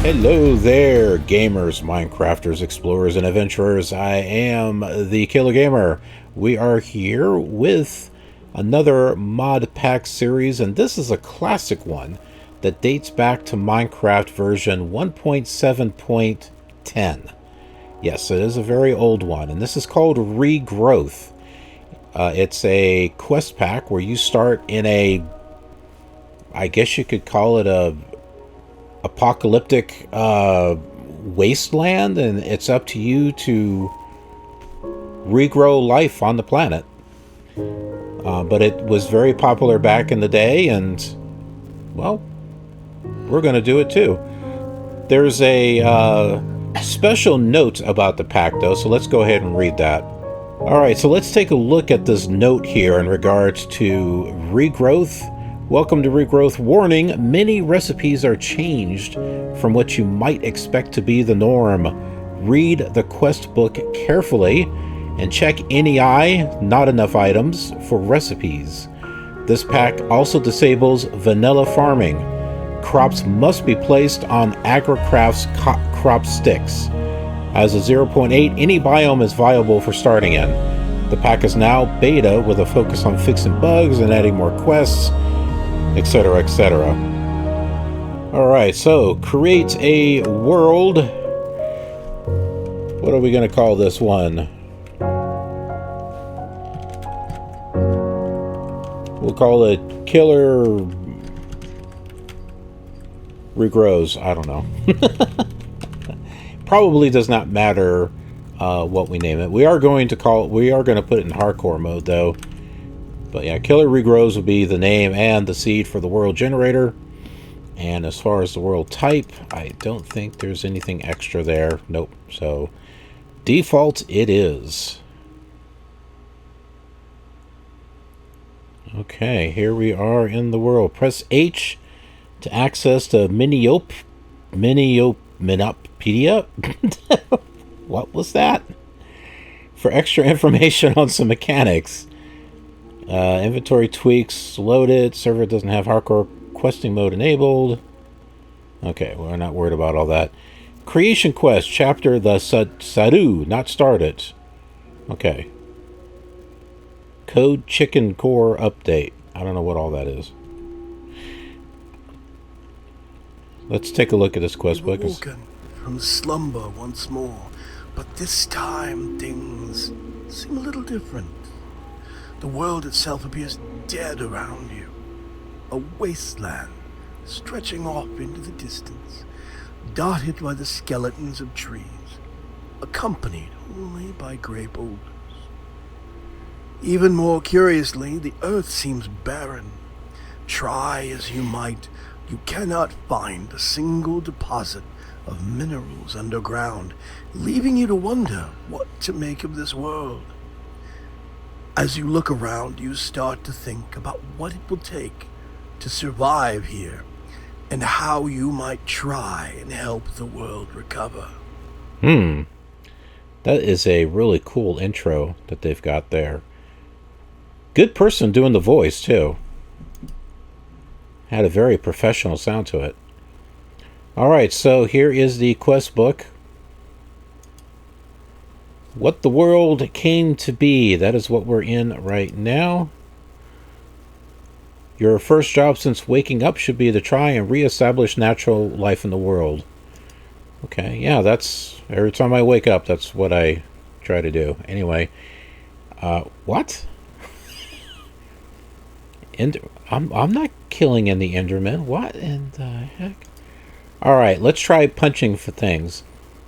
Hello there, gamers, Minecrafters, explorers, and adventurers. I am the KILR Gamer. We are here with another Modpack series, and this is a classic one that dates back to Minecraft version 1.7.10. Yes, it is a very old one, and this is called Regrowth. It's a quest pack where you start in a, I guess you could call it a apocalyptic wasteland, and it's up to you to regrow life on the planet. But it was very popular back in the day, and well, we're going to do it too. There's a special note about the pack though, so let's go ahead and read that. Alright, so let's take a look at this note here in regards to regrowth. Welcome to Regrowth. Warning, many recipes are changed from what you might expect to be the norm. Read the quest book carefully and check NEI, not enough items, for recipes. This pack also disables vanilla farming. Crops must be placed on AgriCraft's crop sticks. As a 0.8, any biome is viable for starting in. The pack is now beta with a focus on fixing bugs and adding more quests, etc., etc. Alright, so create a world. What are we going to call this one? We'll call it KILR Regrows. I don't know. Probably does not matter what we name it. We are going to put it in hardcore mode though. But yeah, KILR Regrows will be the name and the seed for the world generator. And as far as the world type, I don't think there's anything extra there. Nope. So default it is. Okay, here we are in the world. Press H to access the Minipedia. What was that? For extra information on some mechanics. Inventory tweaks loaded. Server doesn't have hardcore questing mode enabled. Okay, we're not worried about all that. Creation quest chapter the Saru not started. Okay. Code Chicken Core update. I don't know what all that is. Let's take a look at this quest book. Woken from slumber once more, but this time things seem a little different. The world itself appears dead around you. A wasteland stretching off into the distance, dotted by the skeletons of trees, accompanied only by gray boulders. Even more curiously, the earth seems barren. Try as you might, you cannot find a single deposit of minerals underground, leaving you to wonder what to make of this world. As you look around, you start to think about what it will take to survive here and how you might try and help the world recover. That is a really cool intro that they've got there. Good person doing the voice, too. Had a very professional sound to it. Alright, so here is the quest book. What the world came to be. That is what we're in right now. Your first job since waking up should be to try and reestablish natural life in the world. Okay, yeah, that's... every time I wake up, that's what I try to do. Anyway. What? I'm not killing any Endermen. What in the heck? Alright, let's try punching for things.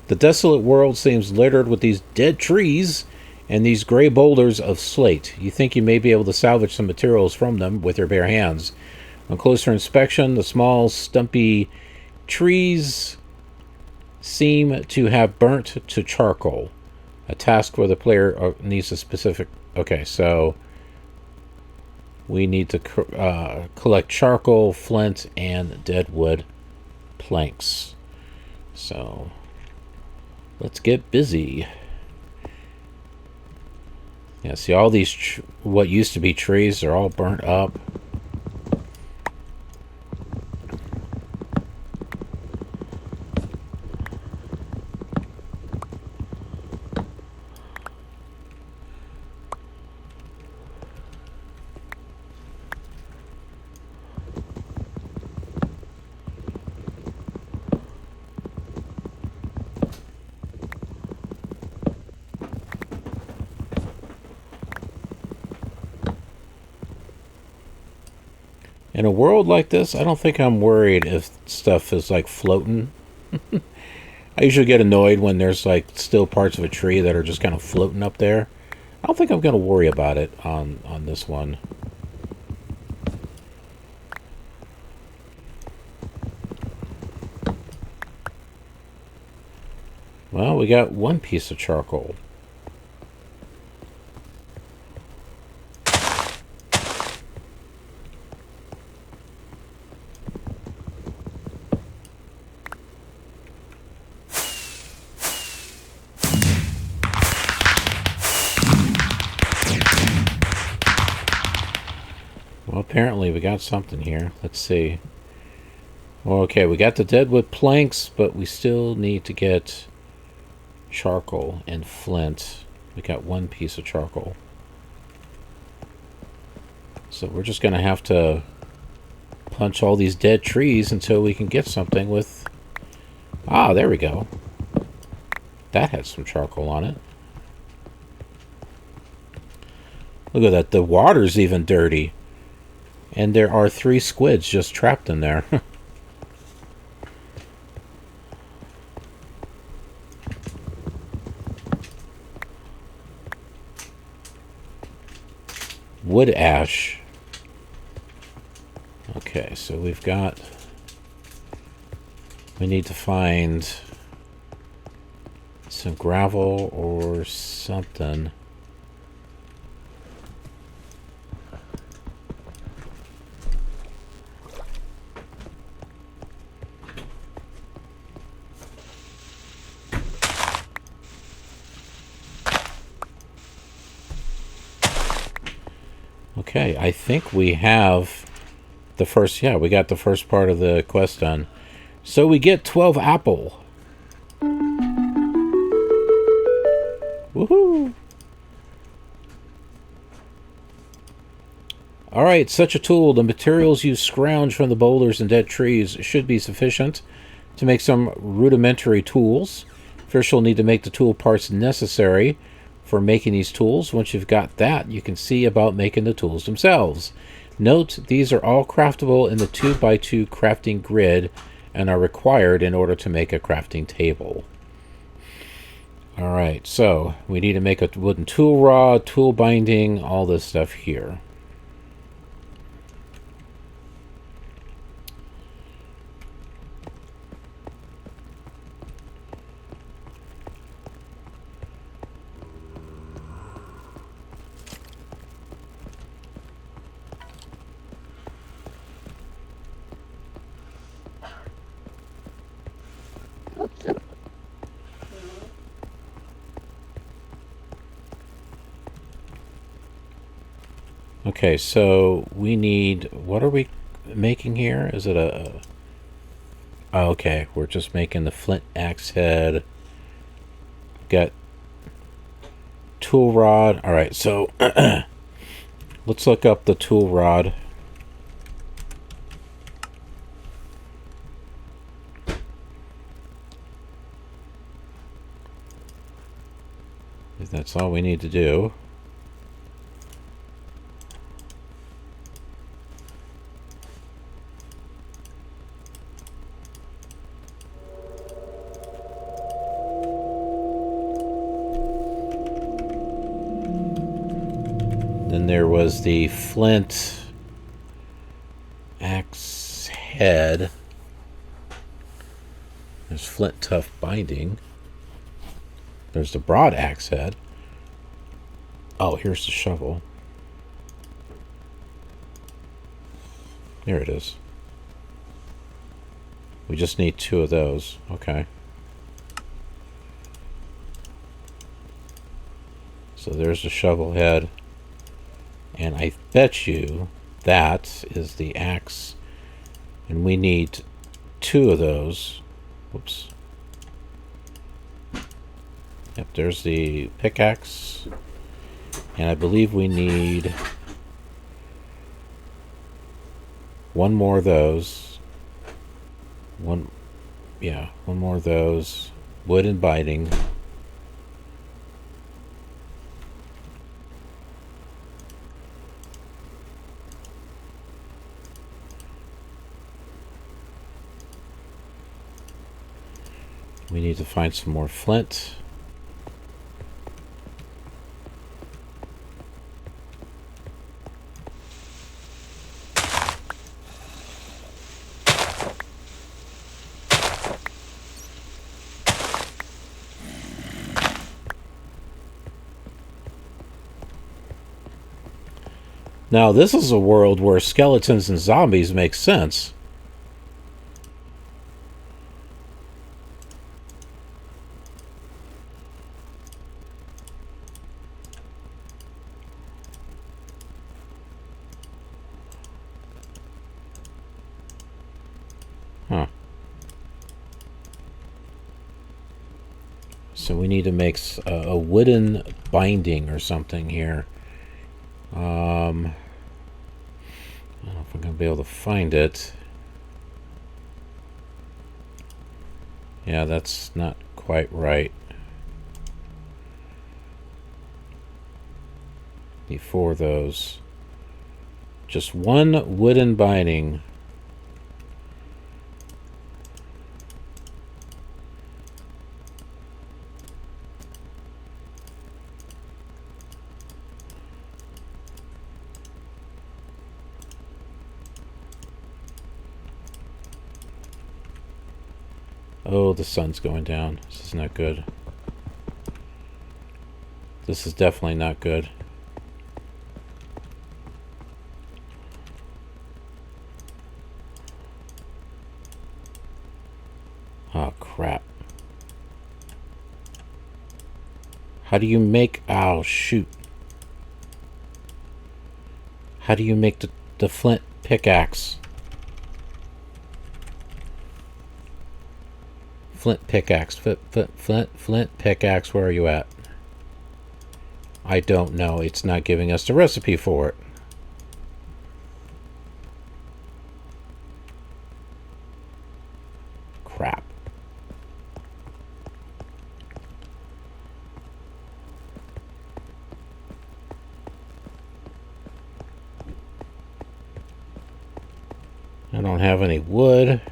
The desolate world seems littered with these dead trees and these gray boulders of slate. You think you may be able to salvage some materials from them with your bare hands. On closer inspection, the small, stumpy trees seem to have burnt to charcoal. A task where the player needs a specific... Okay, so we need to collect charcoal, flint, and dead wood planks. So let's get busy. Yeah, see, all these what used to be trees are all burnt up. In a world like this, I don't think I'm worried if stuff is like floating. I usually get annoyed when there's like still parts of a tree that are just kind of floating up there. I don't think I'm going to worry about it on this one. Well, we got one piece of charcoal. Well, apparently we got something here. Let's see. Well, okay, we got the deadwood planks, but we still need to get charcoal and flint. We got one piece of charcoal. So we're just going to have to punch all these dead trees until we can get something with... Ah, there we go. That has some charcoal on it. Look at that. The water's even dirty. And there are 3 squids just trapped in there. Wood ash. Okay, so we've got... We need to find some gravel or something. Okay, I think we have the first... Yeah, we got the first part of the quest done. So we get 12 apple. Woohoo! Alright, such a tool. The materials you scrounge from the boulders and dead trees should be sufficient to make some rudimentary tools. First, you'll need to make the tool parts necessary for making these tools. Once you've got that, you can see about making the tools themselves. Note, these are all craftable in the 2x2 crafting grid and are required in order to make a crafting table. Alright, so we need to make a wooden tool rod, tool binding, all this stuff here. Okay, so we need... What are we making here? Is it a... Oh, okay, we're just making the flint axe head. Got tool rod. Alright, so let's look up the tool rod. That's all we need to do. then there was the flint axe head. There's flint tough binding. There's the broad axe head. Oh, here's the shovel. Here it is. We just need 2 of those. Okay. So there's the shovel head. And I bet you that is the axe. And we need 2 of those. Whoops. Yep, there's the pickaxe. And I believe we need 1 more of those. One more of those. Wood and binding. We need to find some more flint. Now, this is a world where skeletons and zombies make sense. Huh. So we need to make a wooden binding or something here. I don't know if I'm going to be able to find it. Yeah, that's not quite right. Need 4 of those. Just 1 wooden binding. Oh, the sun's going down. This is not good. This is definitely not good. Oh, crap. How do you make... Oh, shoot. How do you make the flint pickaxe? Flint pickaxe. Flint pickaxe. Where are you at? I don't know. It's not giving us the recipe for it. Crap. I don't have any wood.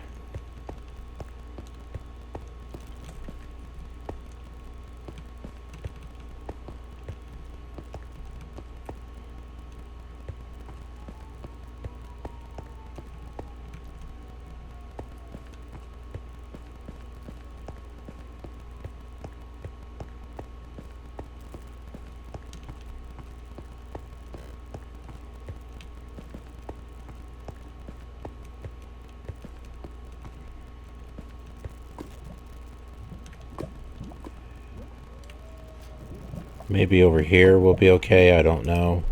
Maybe over here will be okay. I don't know.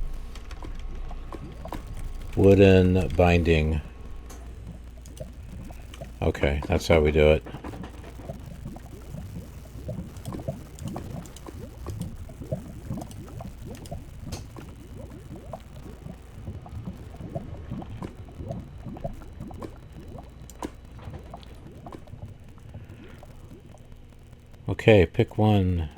Wooden binding. Okay, that's how we do it. Okay, pick one.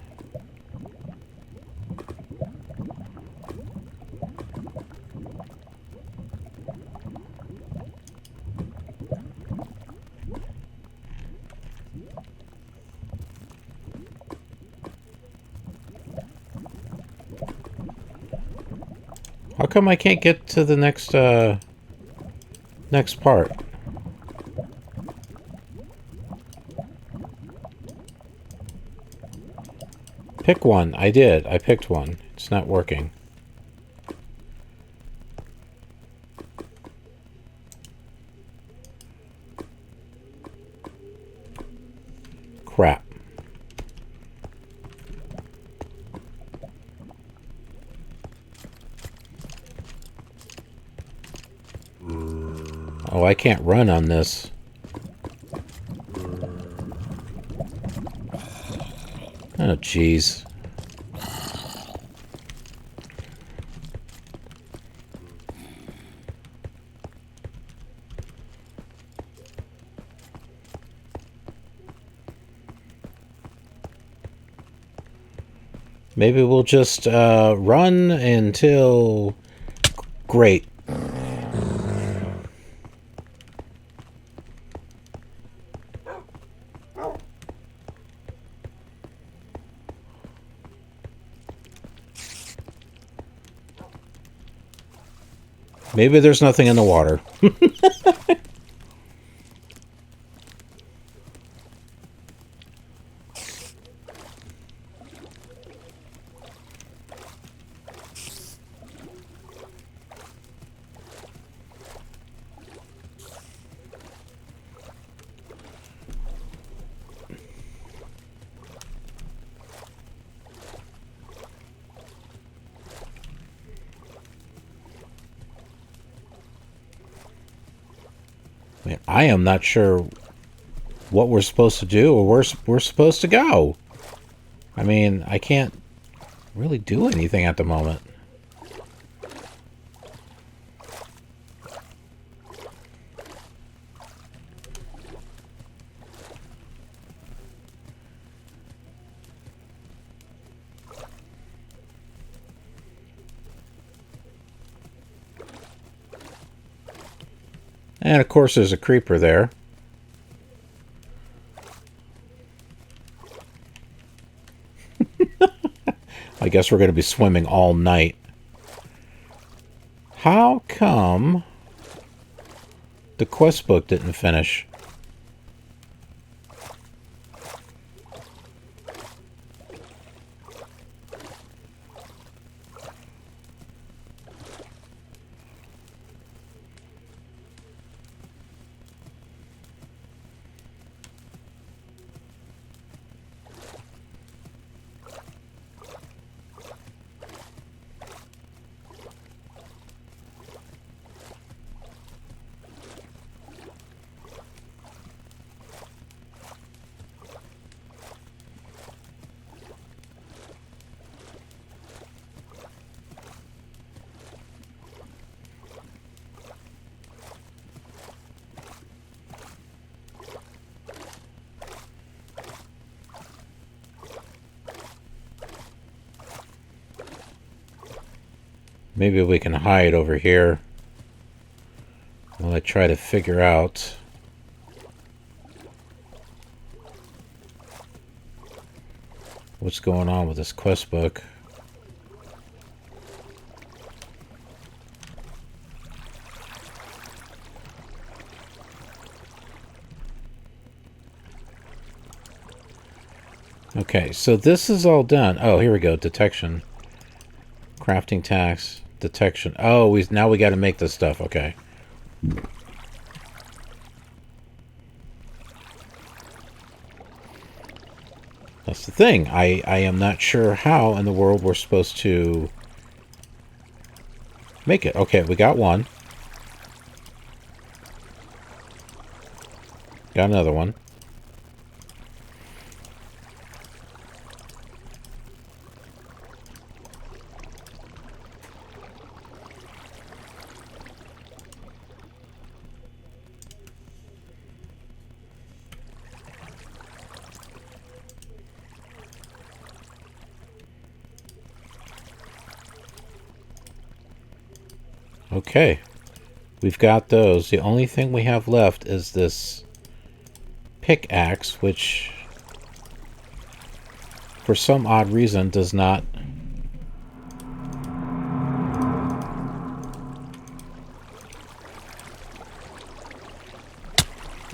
How come I can't get to the next part? Pick one. I did. I picked one. It's not working. Crap. Oh, I can't run on this. Oh, jeez. Maybe we'll just run until... Great. Maybe there's nothing in the water. I am not sure what we're supposed to do or where we're supposed to go. I mean, I can't really do anything at the moment. And of course there's a creeper there. I guess we're going to be swimming all night. How come the quest book didn't finish? Maybe we can hide over here while I try to figure out what's going on with this quest book. Okay, so this is all done. Oh, here we go. Detection. Crafting tax. Detection. Oh, now we got to make this stuff. Okay. That's the thing. I am not sure how in the world we're supposed to make it. Okay, we got one. Got another one. Okay, we've got those. The only thing we have left is this pickaxe, which for some odd reason does not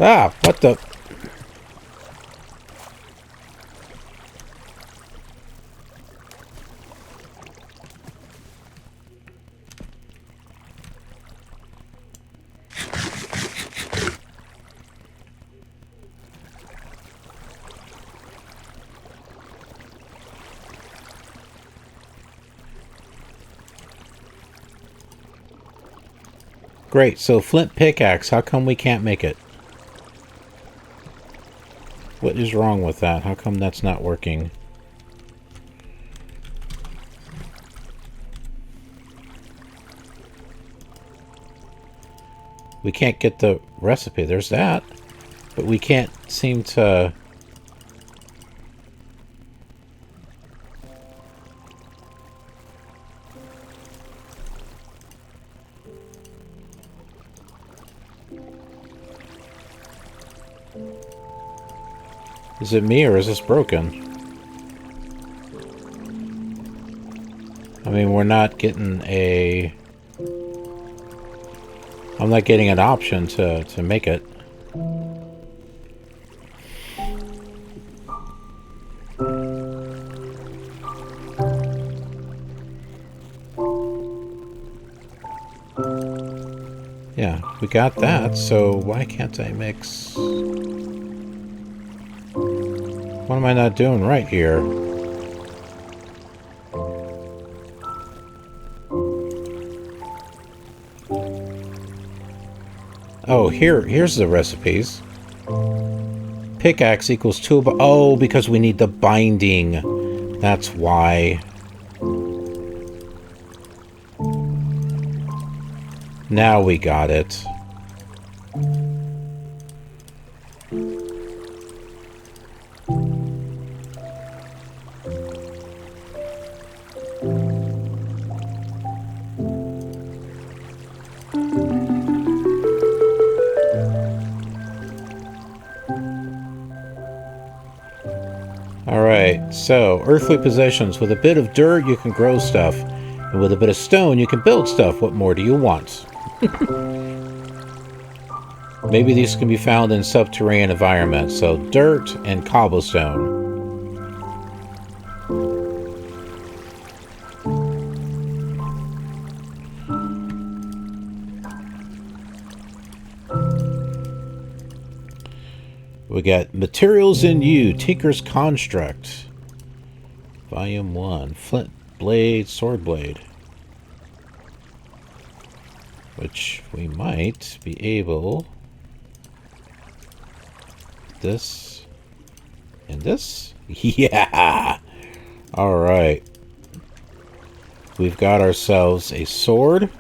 Ah, what the... Great, so flint pickaxe, how come we can't make it? What is wrong with that? How come that's not working? We can't get the recipe. There's that. But we can't seem to... Is it me or is this broken? I mean, we're not getting a... I'm not getting an option to make it. Yeah, we got that, so why can't I mix... What am I not doing right here? Oh, here's the recipes. Pickaxe equals 2... Oh, because we need the binding. That's why. Now we got it. Alright, so, earthly possessions. With a bit of dirt, you can grow stuff. And with a bit of stone, you can build stuff. What more do you want? Maybe these can be found in subterranean environments. So, dirt and cobblestone. We got Materials in You, Tinker's Construct. Volume 1. Flint Blade, Sword Blade. Which we might be able... This... And this? Yeah! Alright. We've got ourselves a sword.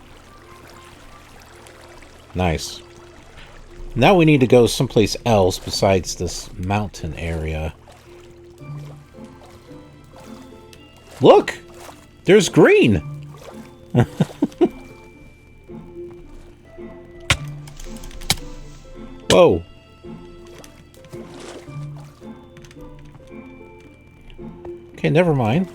Nice. Now we need to go someplace else besides this mountain area. Look! There's green! Whoa! Okay, never mind.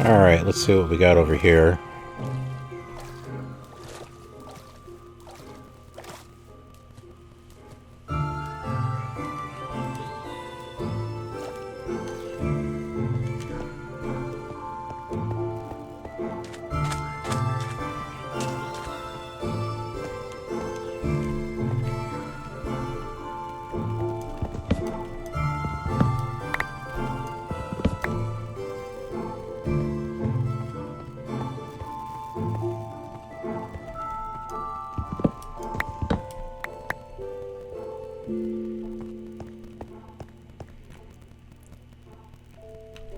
Alright, let's see what we got over here.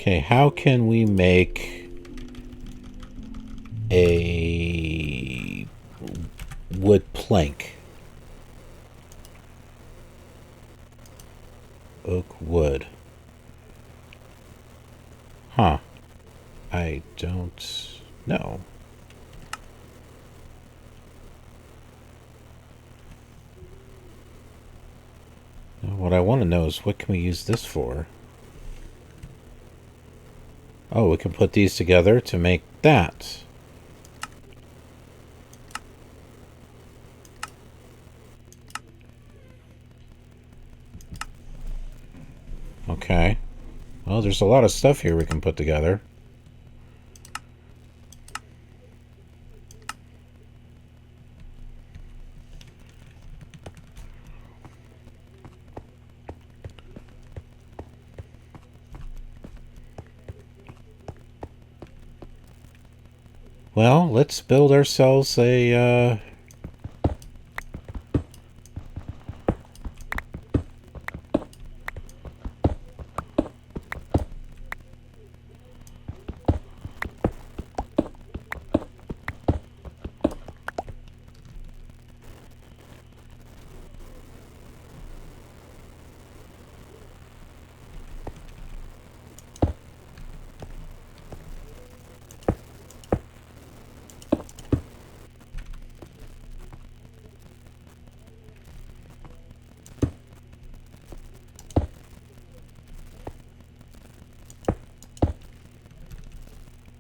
Okay, how can we make a wood plank? Oak wood. Huh. I don't know. What I want to know is what can we use this for? Oh, we can put these together to make that. Okay. Well, there's a lot of stuff here we can put together. Well, let's build ourselves a,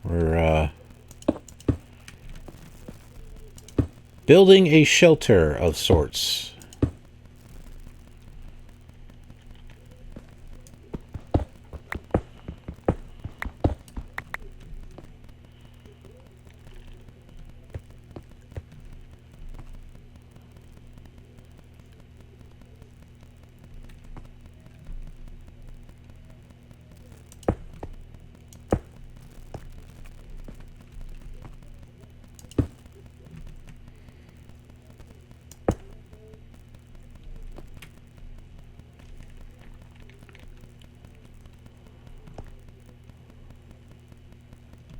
we're building a shelter of sorts.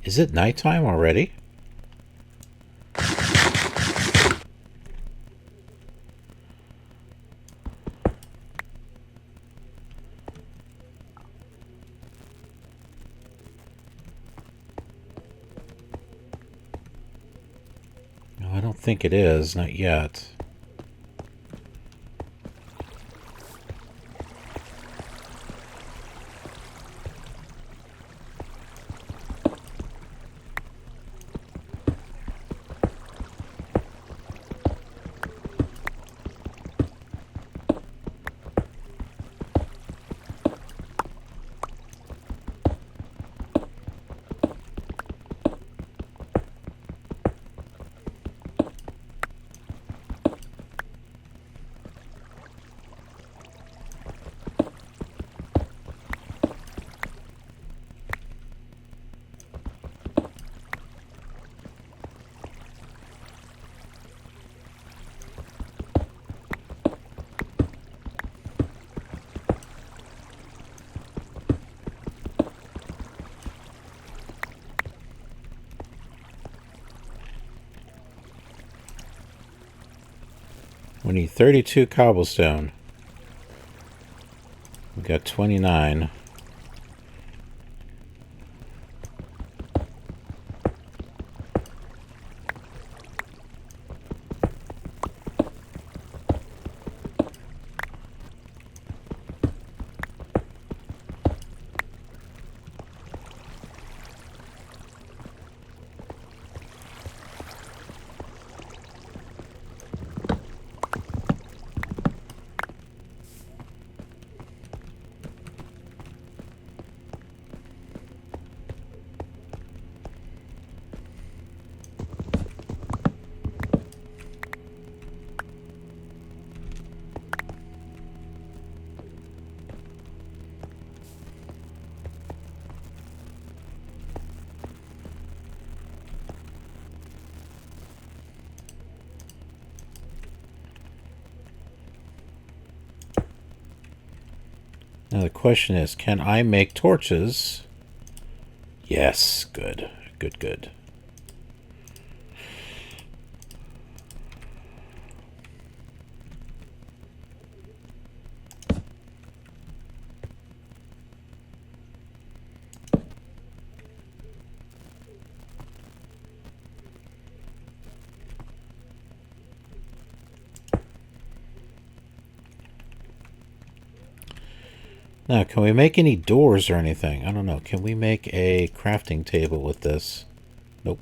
Is it nighttime already? No, I don't think it is. Not yet. We need 32 cobblestone. We got 29. Now the question is, can I make torches Yes, good. Good, good. Now, can we make any doors or anything? I don't know. Can we make a crafting table with this? Nope.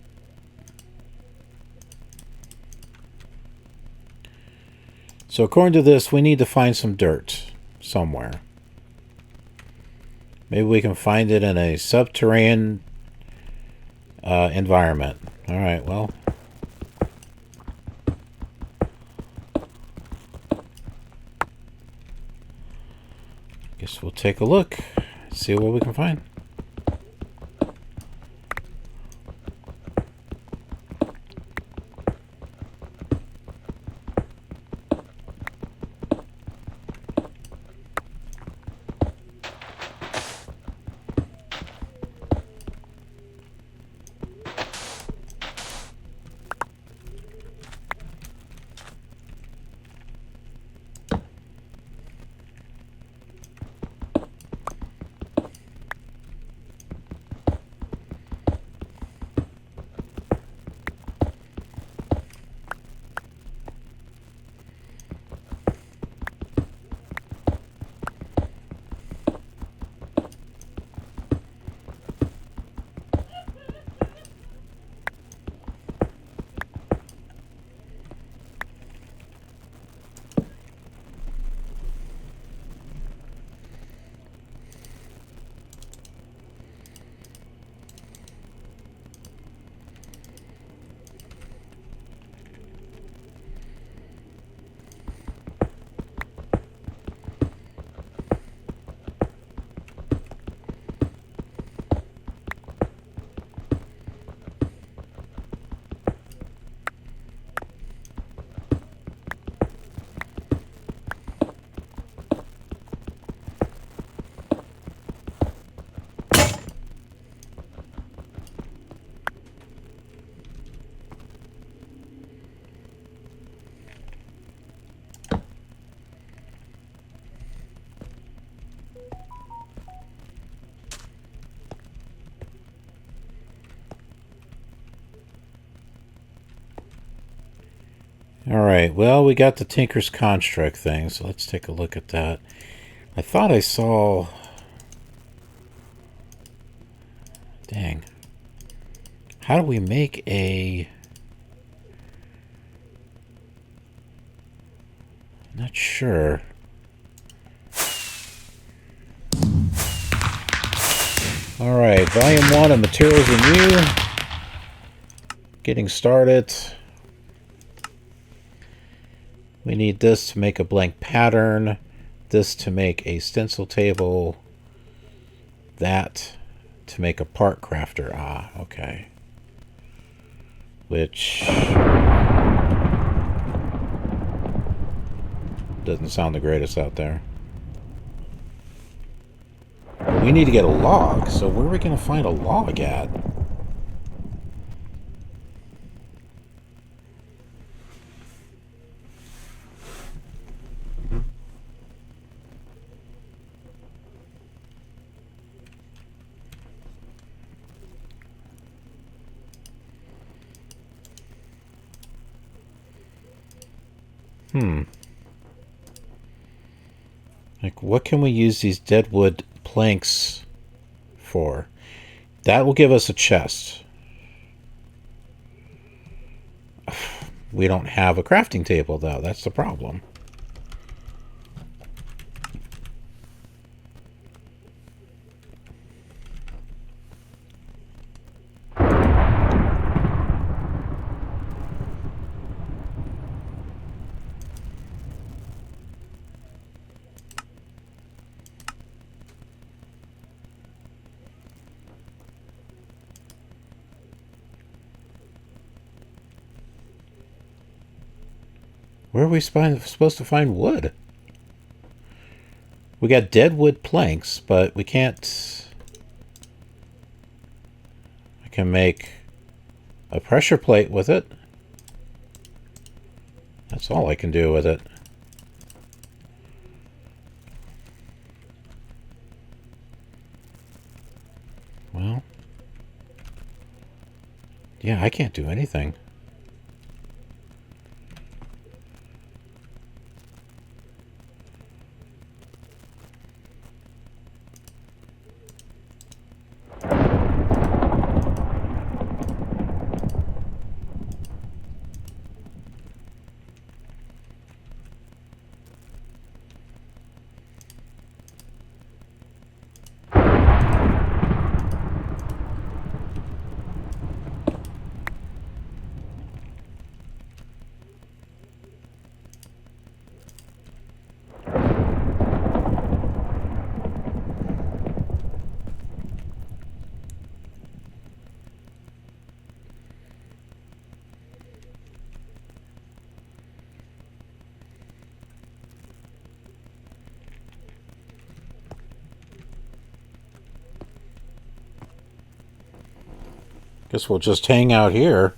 So according to this, we need to find some dirt somewhere. Maybe we can find it in a subterranean environment. All right, well. Guess we'll take a look, see what we can find. Alright, well, we got the Tinker's Construct thing, so let's take a look at that. I thought I saw... Dang. How do we make a... Not sure. Alright, Volume 1 of Materials and You. Getting started. We need this to make a blank pattern, this to make a stencil table, that to make a part crafter. Ah, okay. Which doesn't sound the greatest out there. We need to get a log, so where are we going to find a log at? Like, what can we use these deadwood planks for? That will give us a chest. We don't have a crafting table, though. That's the problem. Where are we supposed to find wood? We got dead wood planks, but we can't... can make a pressure plate with it. That's all I can do with it. Well, yeah, I can't do anything. Guess we'll just hang out here.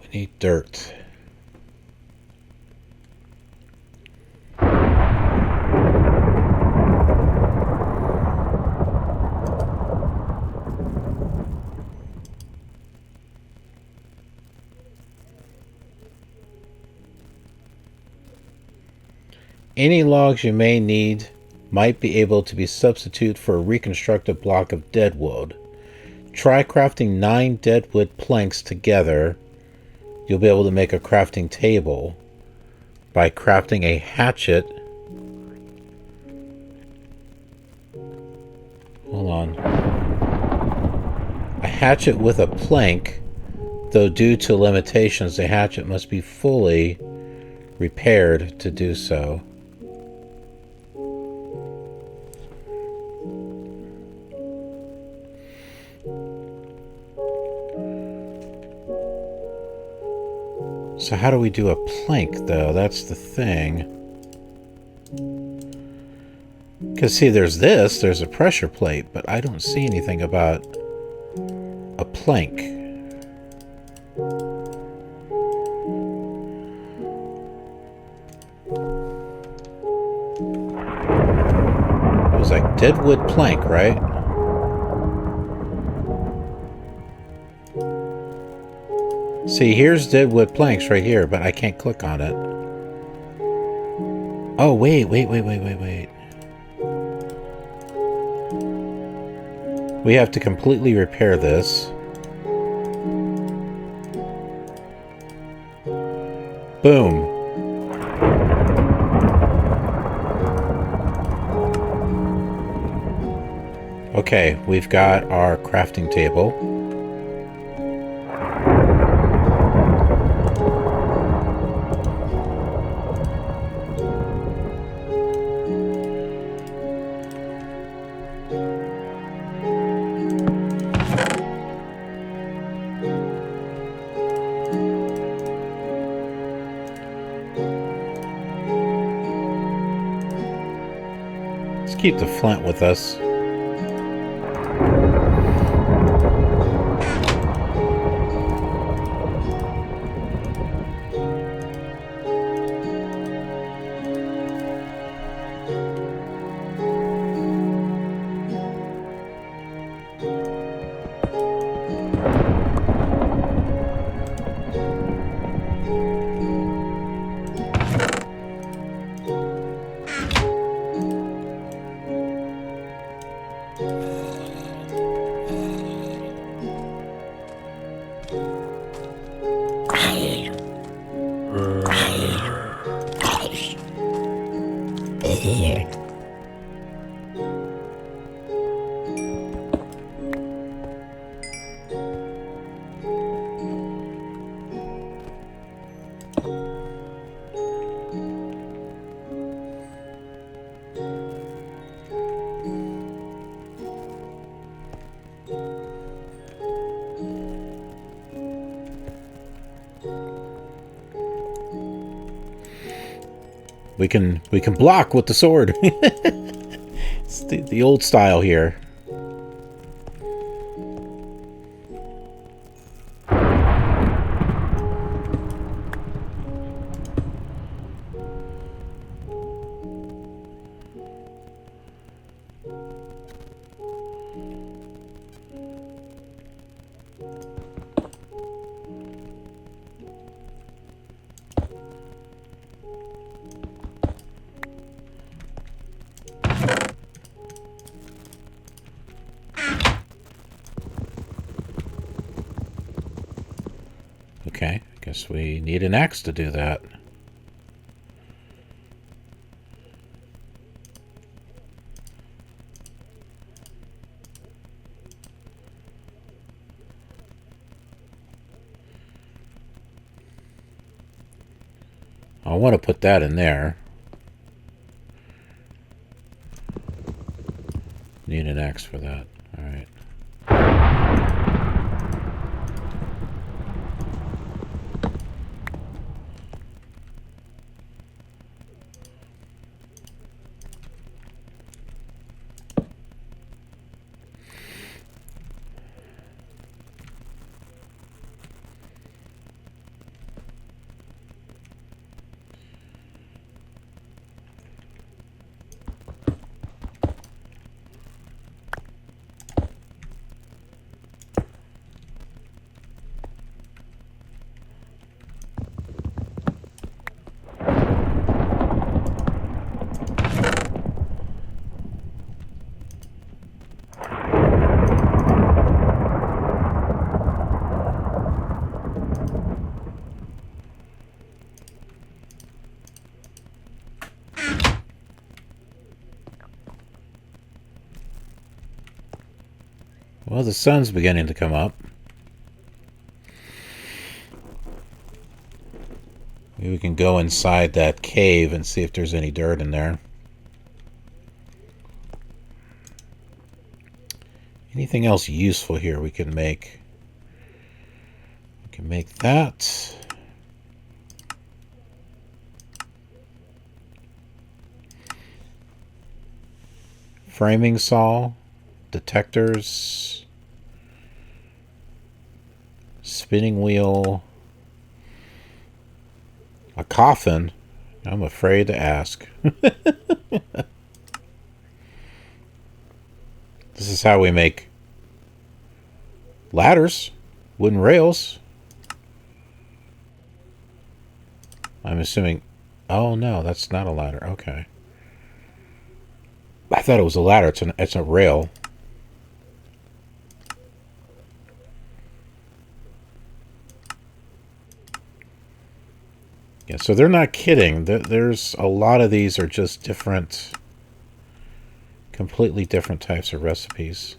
We need dirt. Any logs you may need might be able to be substituted for a reconstructed block of deadwood. Try crafting 9 deadwood planks together. You'll be able to make a crafting table by crafting a hatchet. Hold on. A hatchet with a plank, though due to limitations, the hatchet must be fully repaired to do so. So how do we do a plank, though? That's the thing. Because, see, there's a pressure plate, but I don't see anything about a plank. It was like deadwood plank, right? See, here's deadwood planks right here, but I can't click on it. Oh, wait. We have to completely repair this. Boom. Okay, we've got our crafting table. Keep the flint with us. We can block with the sword. It's the old style here. Okay, I guess we need an axe to do that. I want to put that in there. Need an axe for that. All right. Well, the sun's beginning to come up. Maybe we can go inside that cave and see if there's any dirt in there. Anything else useful here we can make? We can make that. Framing saw, detectors, spinning wheel, a coffin. I'm afraid to ask. This is how we make ladders, wooden rails. I'm assuming. Oh no, that's not a ladder. Okay. I thought it was a ladder. It's a rail. Yeah, so they're not kidding. There's a lot of these are just different, completely different types of recipes.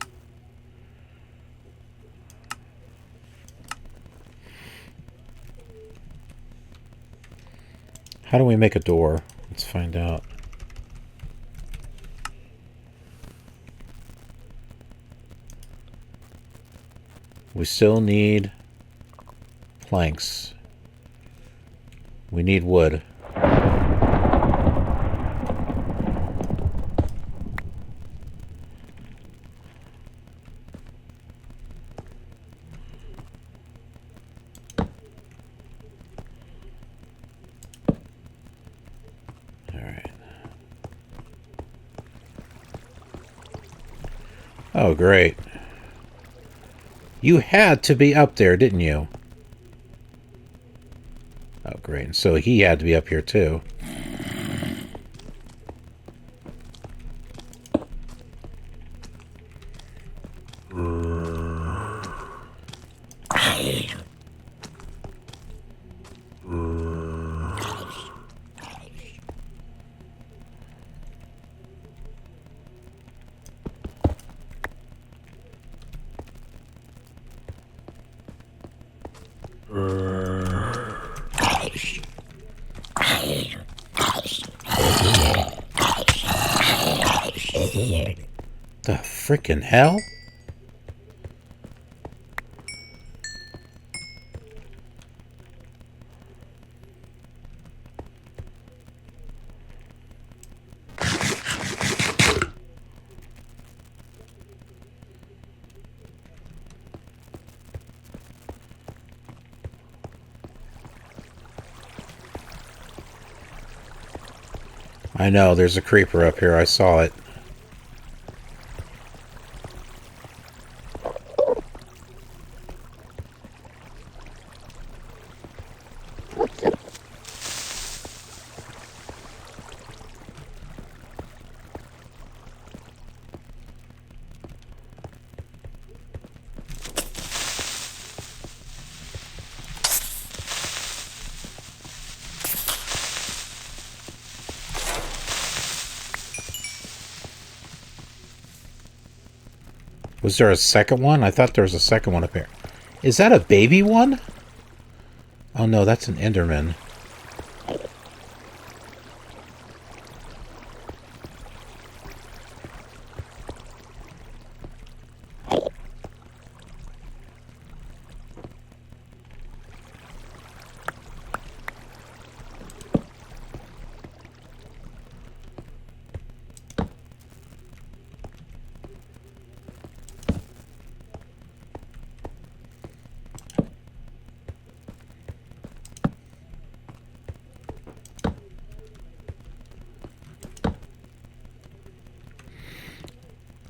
How do we make a door? Let's find out. We still need planks. We need wood. Oh, great. You had to be up there, didn't you? Oh, great. And so he had to be up here, too. The frickin' hell? I know, there's a creeper up here. I saw it. Was there a second one? I thought there was a second one up here. Is that a baby one? Oh no, that's an Enderman.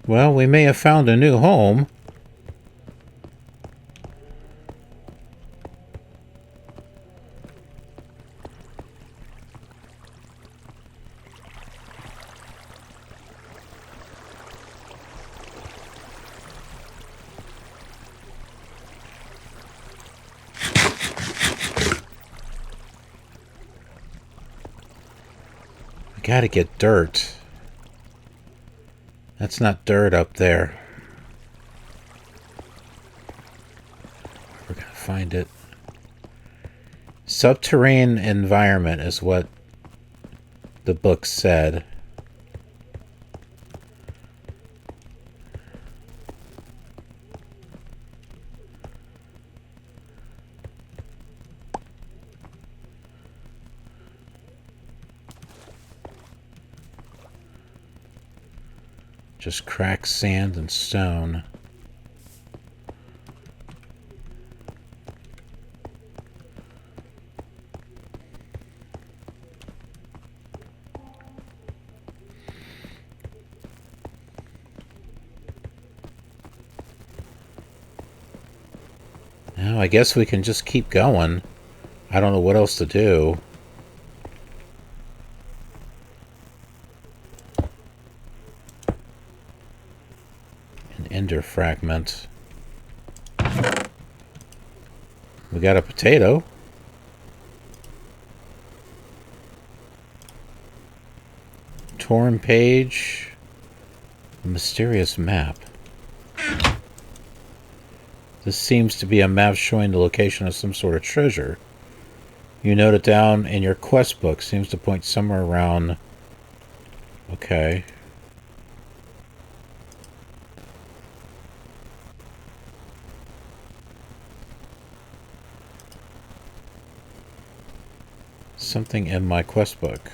Well, we may have found a new home. We gotta get dirt. That's not dirt up there. We're gonna find it. Subterranean environment is what the book said. Just cracked sand and stone. Now, I guess we can just keep going. I don't know what else to do. Ender fragment. We got a potato. Torn page. A mysterious map. This seems to be a map showing the location of some sort of treasure. You note it down in your quest book. Seems to point somewhere around. Okay. Something in my quest book.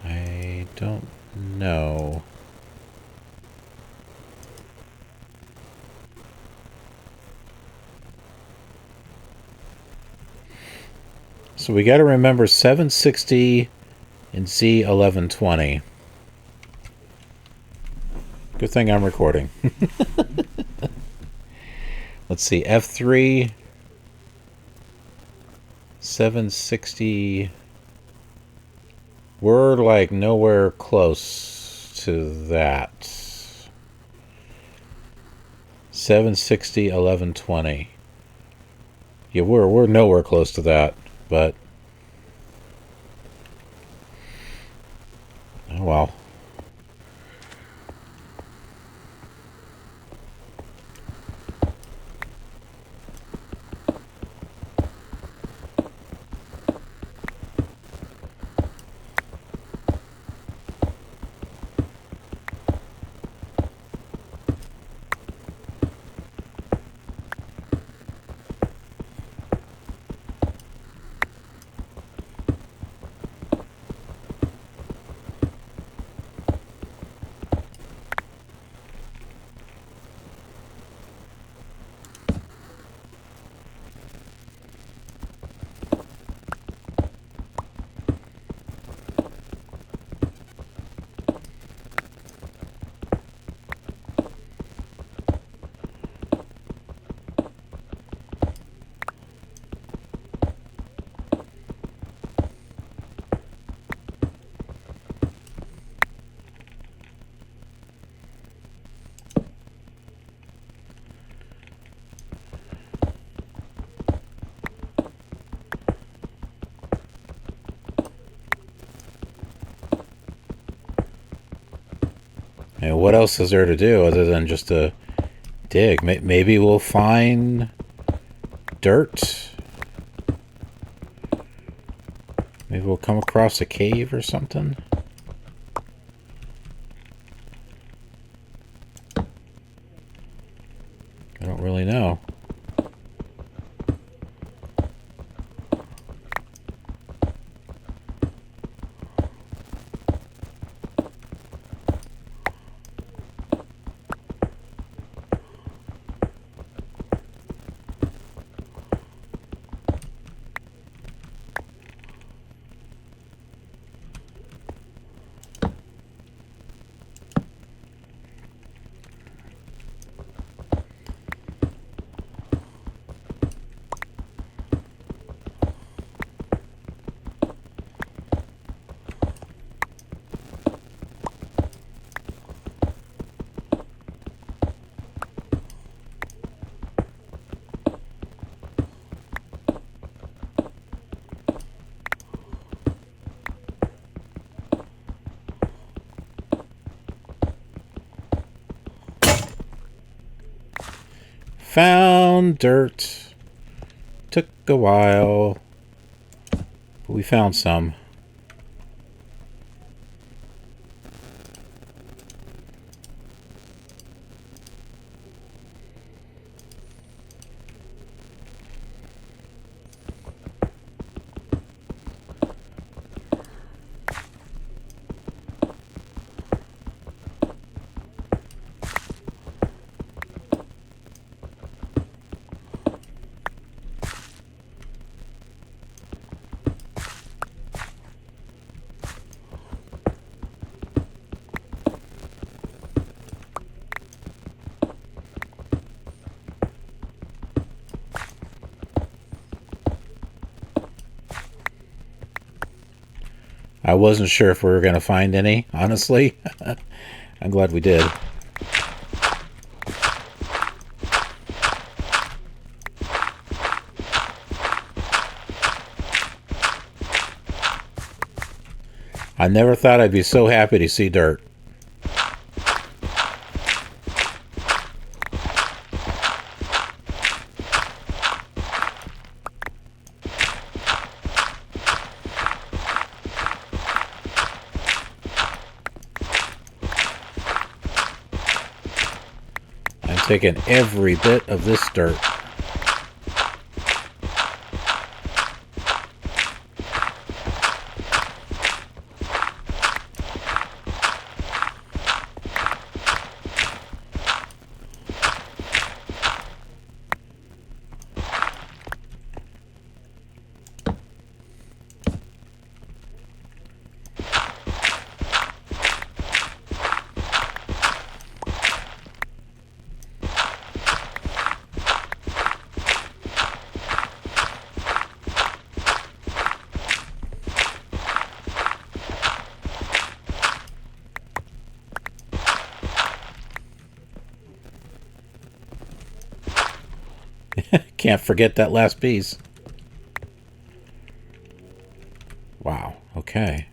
I don't know. So we got to remember 760 and Z1120. Good thing I'm recording. Let's see, F3, 760. We're like nowhere close to that. 760, 1120. Yeah, we're nowhere close to that, but oh well. And what else is there to do other than just to dig? Maybe we'll find dirt. Maybe we'll come across a cave or something. I don't really know. Found dirt. Took a while, but we found some. I wasn't sure if we were going to find any, honestly. I'm glad we did. I never thought I'd be so happy to see dirt. Taking every bit of this dirt. Can't forget that last piece. Wow, okay.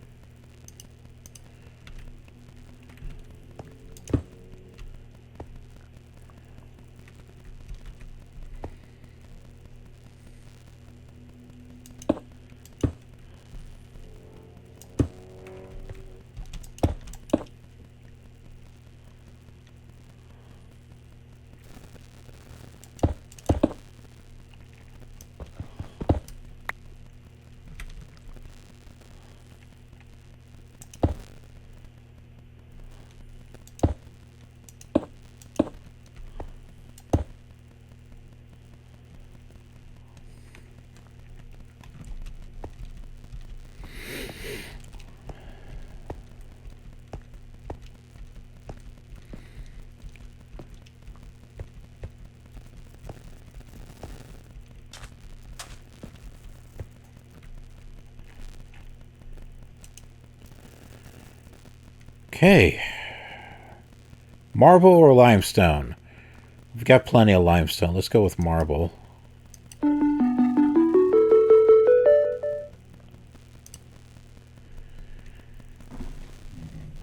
Okay. Marble or limestone? We've got plenty of limestone. Let's go with marble.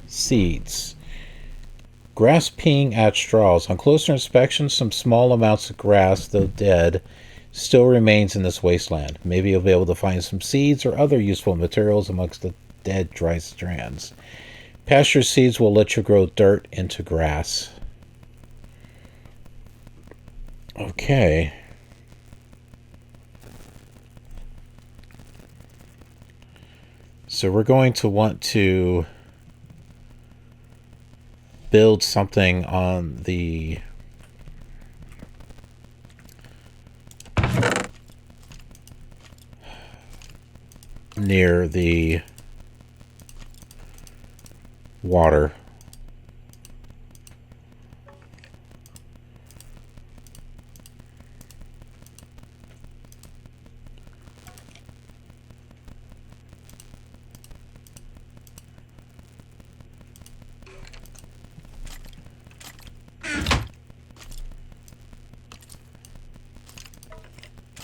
Seeds. Grass peeing at straws. On closer inspection, some small amounts of grass, though dead, still remains in this wasteland. Maybe you'll be able to find some seeds or other useful materials amongst the dead dry strands. Pasture seeds will let you grow dirt into grass. Okay. So we're going to want to build something on the near the water.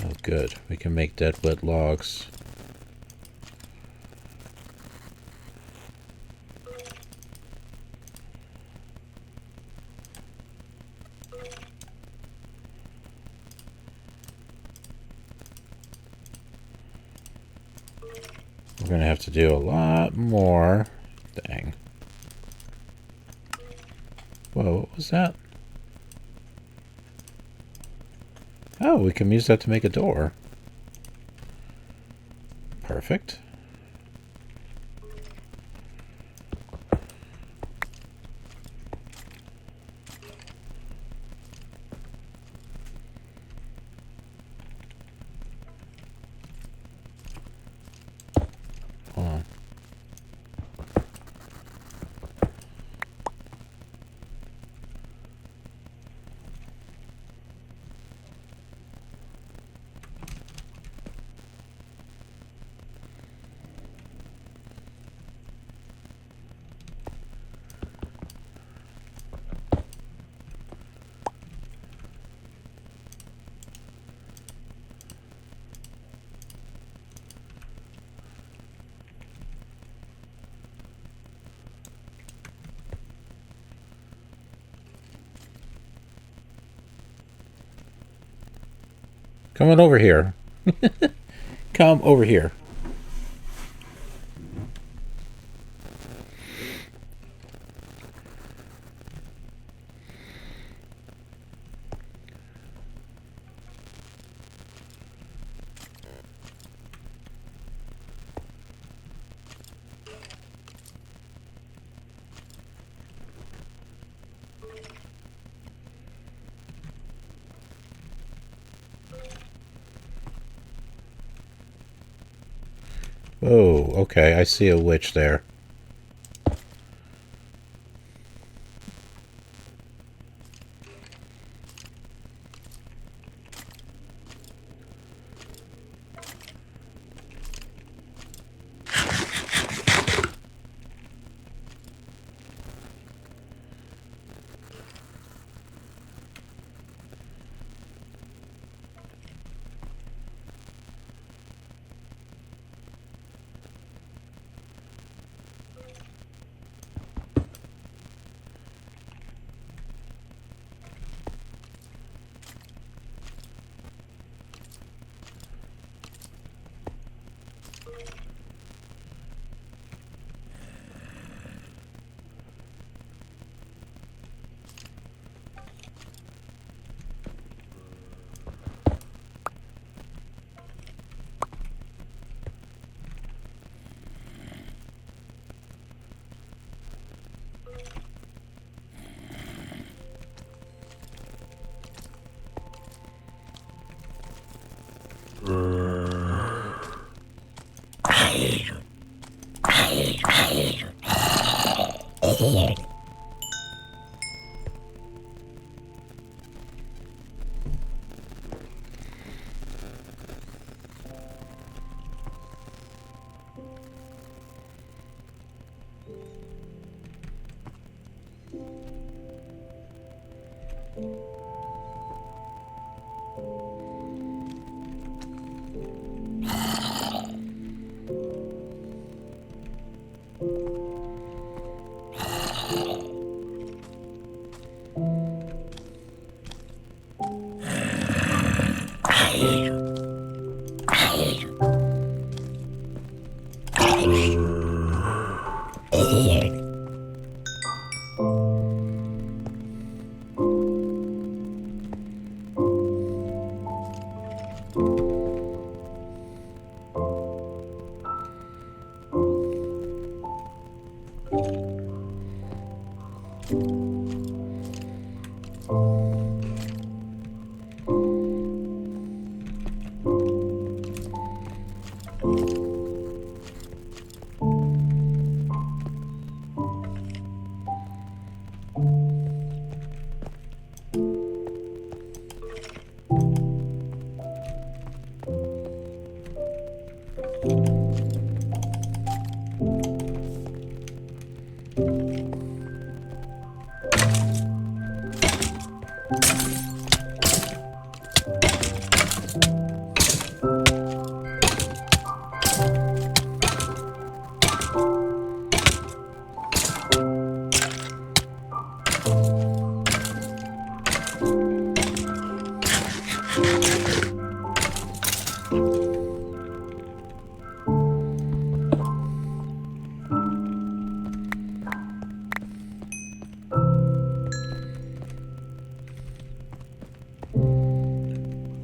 Oh, good. We can make dead wood logs. We're going to have to do a lot more. Dang. Whoa, what was that? Oh, we can use that to make a door. Perfect. Hold on. Come on over here. Come over here. Oh, okay. I see a witch there.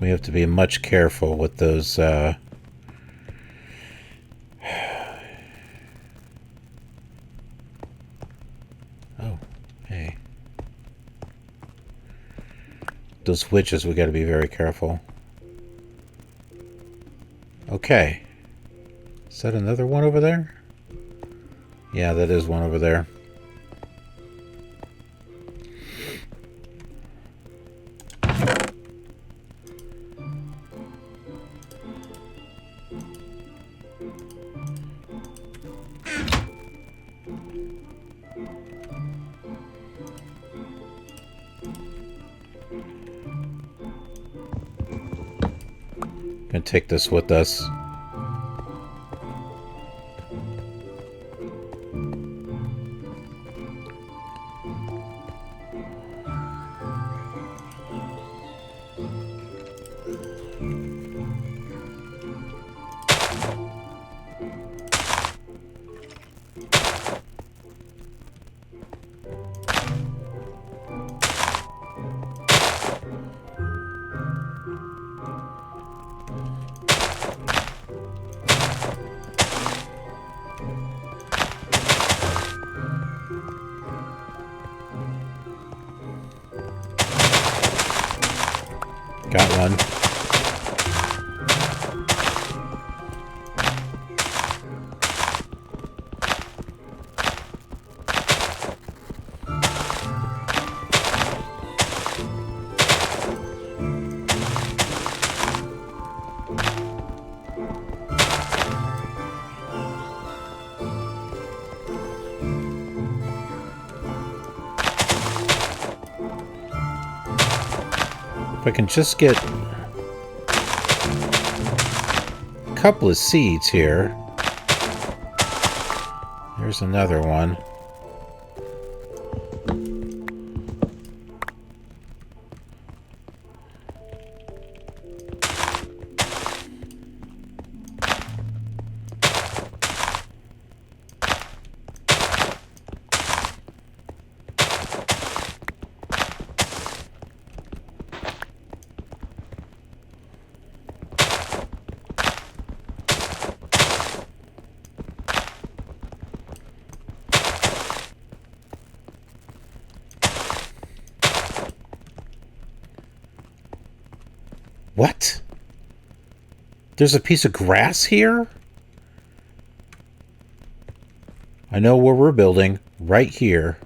We have to be much careful with those oh, hey. Those witches, we got to be very careful. Okay. Is that another one over there? Yeah, that is one over there. Gonna take this with us. Got one. If I can just get a couple of seeds here. There's another one. What? There's a piece of grass here? I know where we're building. Right here.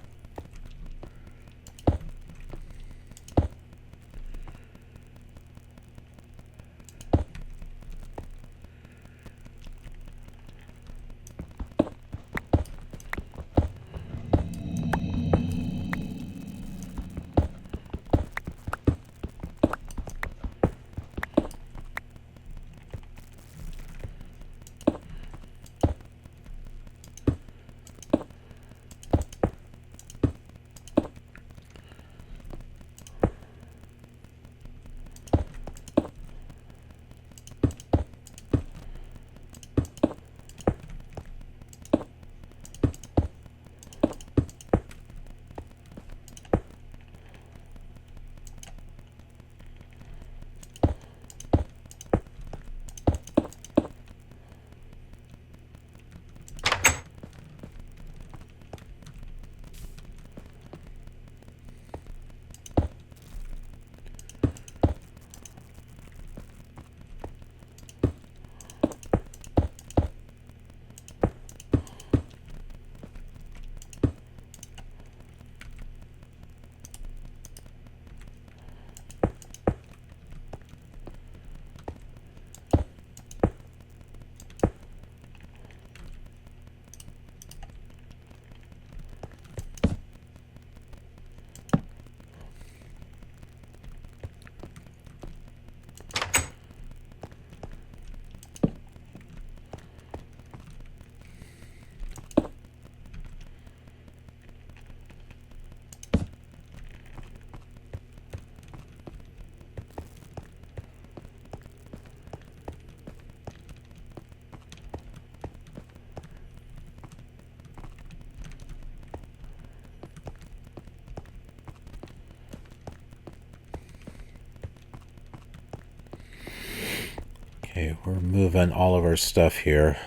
Okay, we're moving all of our stuff here.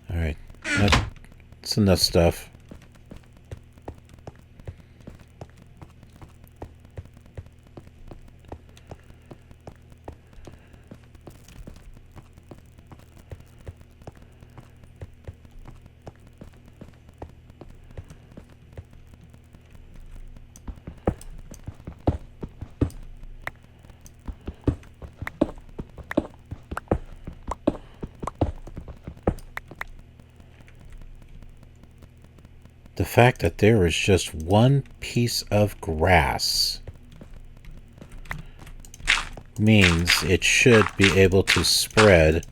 Alright, that's enough stuff. The fact that there is just one piece of grass means it should be able to spread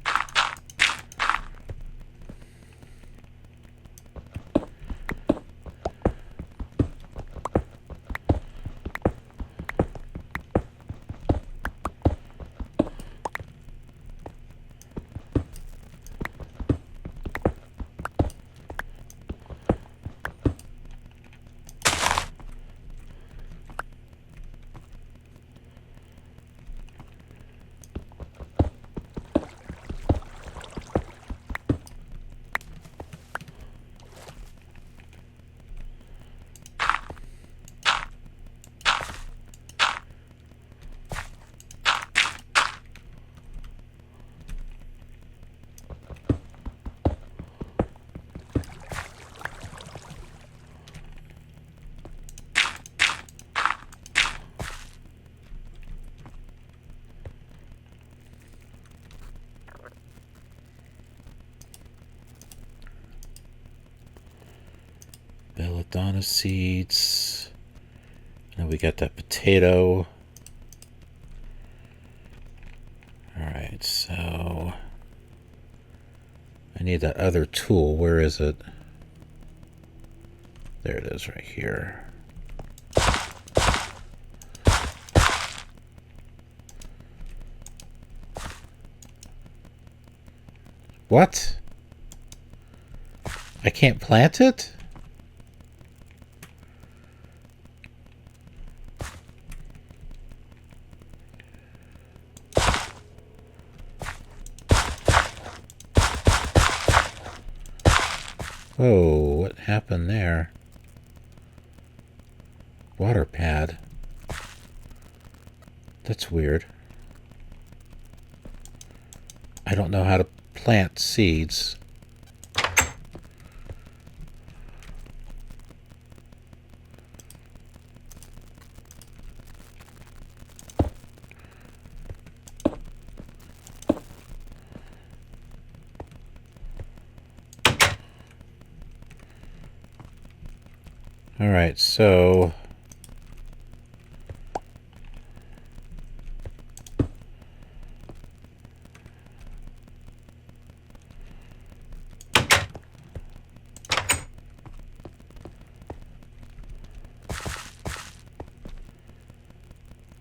belladonna seeds. And we got that potato. Alright, so I need that other tool. Where is it? There it is right here. What? I can't plant it? Whoa, what happened there? Water pad. That's weird. I don't know how to plant seeds. Alright, so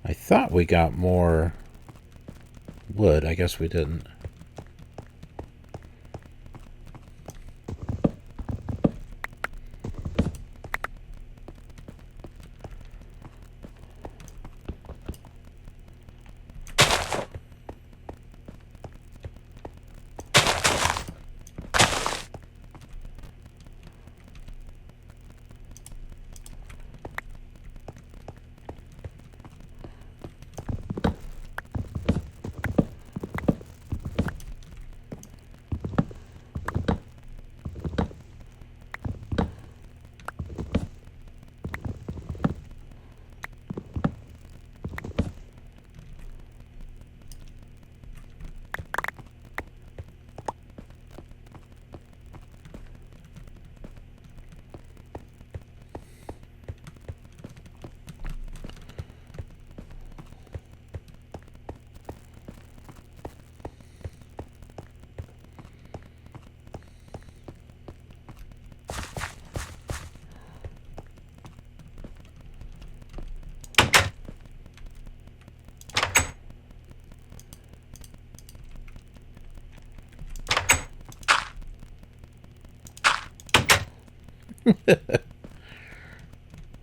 I thought we got more wood. I guess we didn't.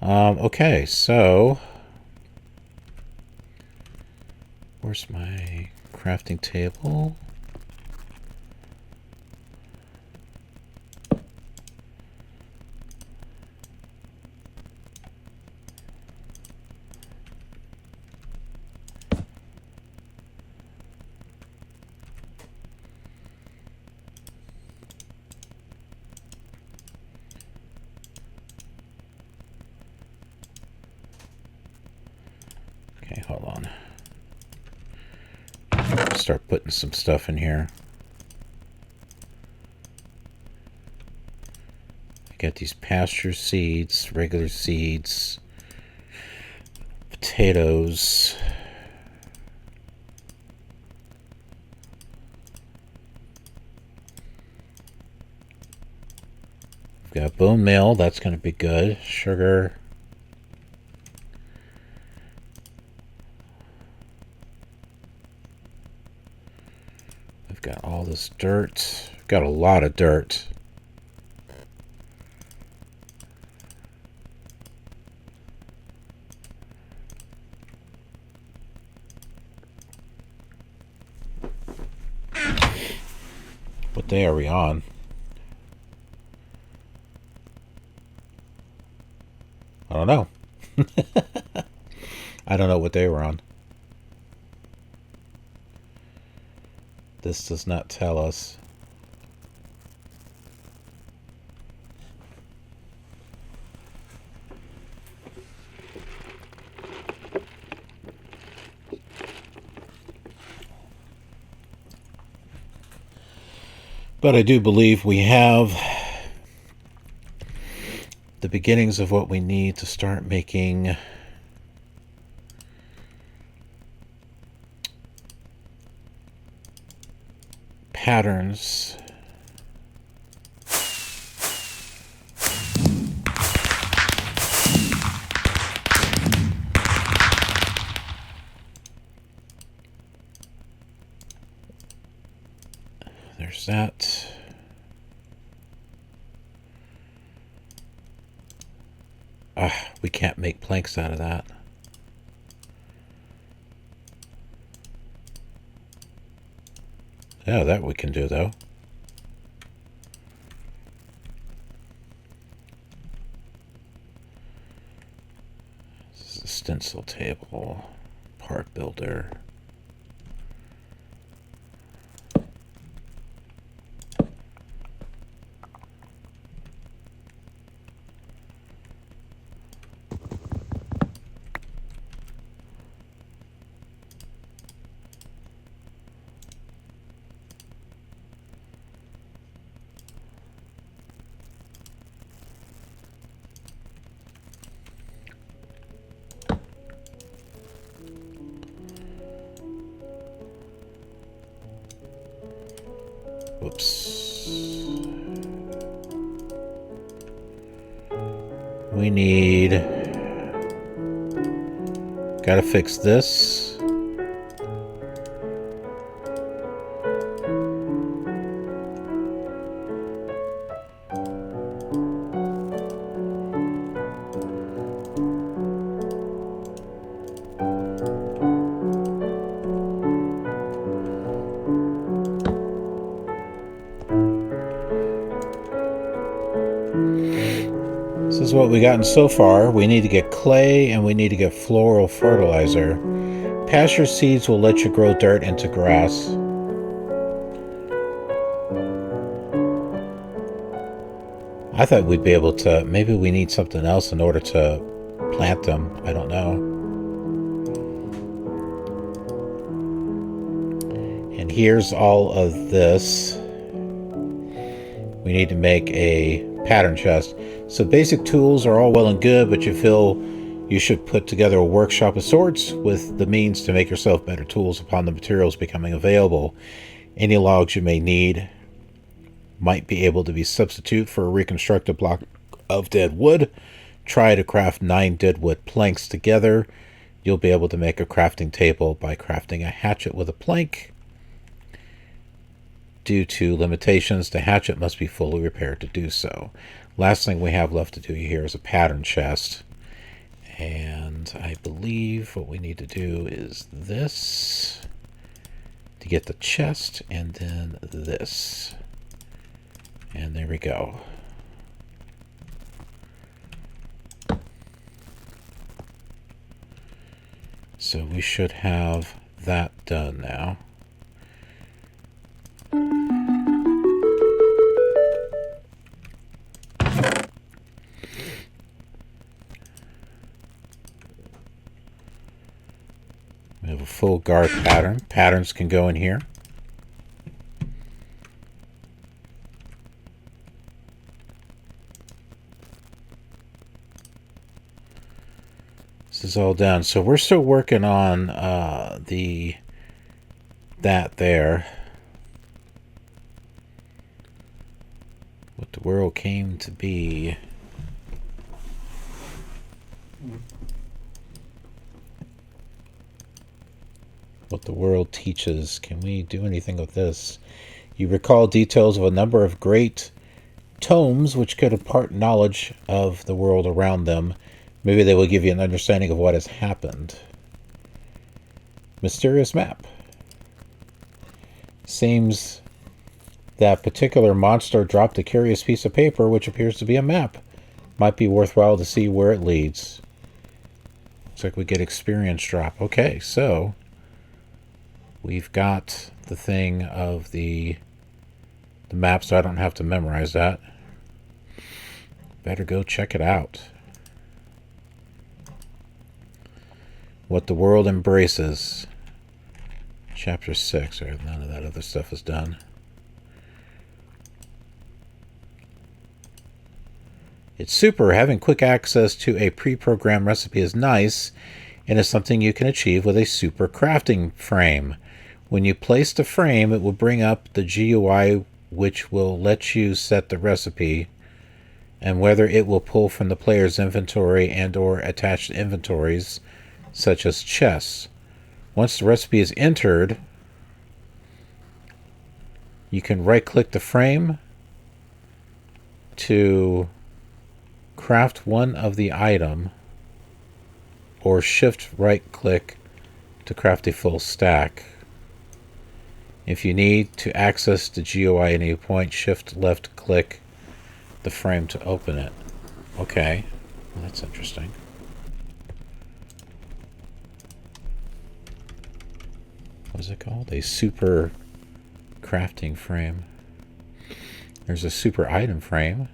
Okay, so where's my crafting table? Okay, hold on. Start putting some stuff in here. I got these pasture seeds, regular seeds, potatoes. We've got bone meal, that's going to be good. Sugar. We've got all this dirt. We've got a lot of dirt. What day are we on? I don't know. I don't know what day we're on. This does not tell us. But I do believe we have the beginnings of what we need to start making patterns. There's that. We can't make planks out of that. Yeah, that we can do though. This is a stencil table, part builder. Whoops. We need... Gotta fix this. This is what we've gotten so far. We need to get clay and we need to get floral fertilizer. Pasture seeds will let you grow dirt into grass. I thought we'd be able to... Maybe we need something else in order to plant them. I don't know. And here's all of this. We need to make a pattern chest. So basic tools are all well and good, but you feel you should put together a workshop of sorts with the means to make yourself better tools upon the materials becoming available. Any logs you may need might be able to be substitute for a reconstructed block of dead wood. Try to craft 9 dead wood planks together. You'll be able to make a crafting table by crafting a hatchet with a plank. Due to limitations, the hatchet must be fully repaired to do so. Last thing we have left to do here is a pattern chest. And I believe what we need to do is this to get the chest, and then this. And there we go. So we should have that done now. We have a full guard pattern. Patterns can go in here. This is all done. So we're still working on that there. What the world came to be. What the world teaches. Can we do anything with this? You recall details of a number of great tomes which could impart knowledge of the world around them. Maybe they will give you an understanding of what has happened. Mysterious map. Seems that particular monster dropped a curious piece of paper which appears to be a map. Might be worthwhile to see where it leads. Looks like we get experience drop. Okay, so we've got the thing of the map, so I don't have to memorize that. Better go check it out. What the world embraces. Chapter 6. Right, none of that other stuff is done. It's super. Having quick access to a pre-programmed recipe is nice, and is something you can achieve with a super crafting frame. When you place the frame, it will bring up the GUI, which will let you set the recipe and whether it will pull from the player's inventory and or attached inventories such as chests. Once the recipe is entered, you can right-click the frame to craft one of the item, or shift right-click to craft a full stack. If you need to access the GUI at any point, shift left-click the frame to open it. Okay, well, that's interesting. What is it called? A super crafting frame. There's a super item frame.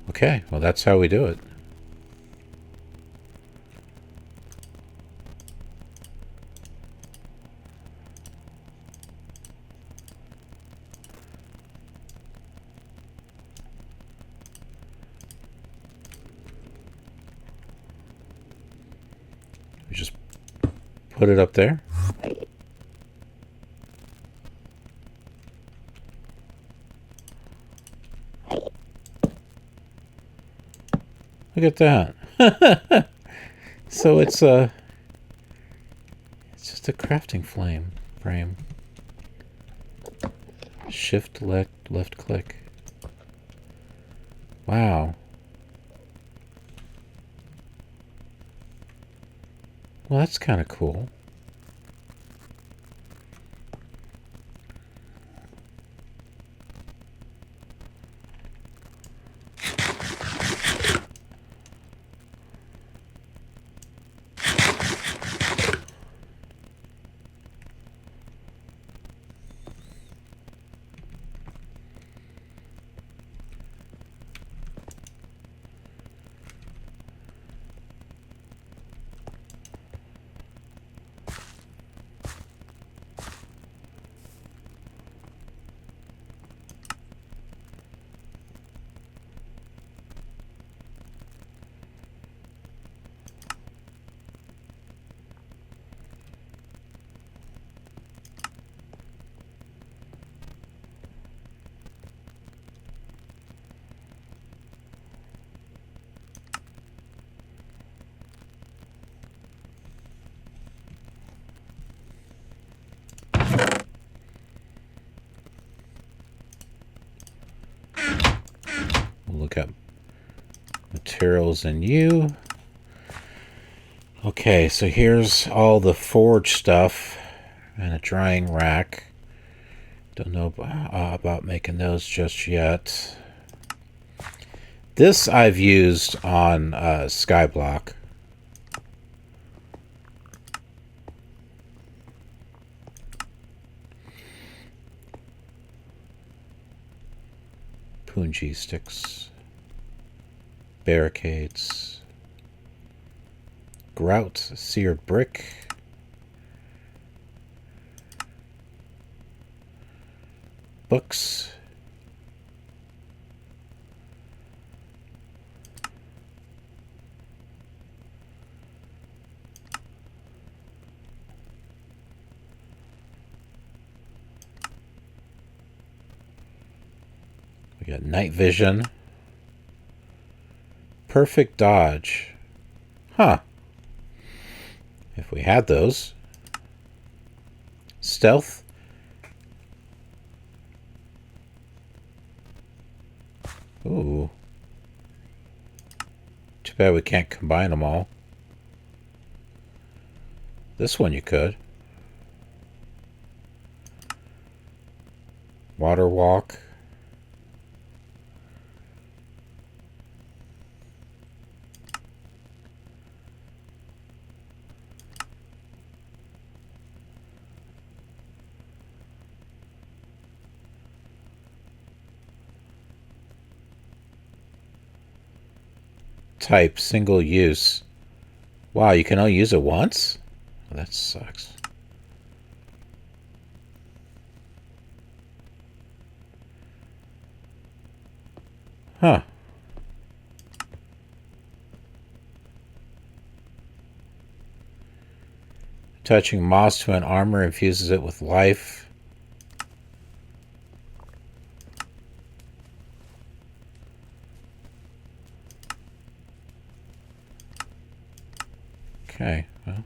Okay, well, that's how we do it. We just put it up there. Look at that. So it's just a crafting frame. Shift left click. Wow. Well, that's kind of cool. materials in you. Okay, so here's all the forge stuff and a drying rack. Don't know about making those just yet. This I've used on Skyblock. Punji sticks. Barricades. Grout, seared brick. Books. We got night vision. Perfect dodge. Huh. If we had those. Stealth. Ooh. Too bad we can't combine them all. This one you could. Water walk. Type single use. Wow, you can only use it once? Well, that sucks. Huh. Touching moss to an armor infuses it with life. Okay, well,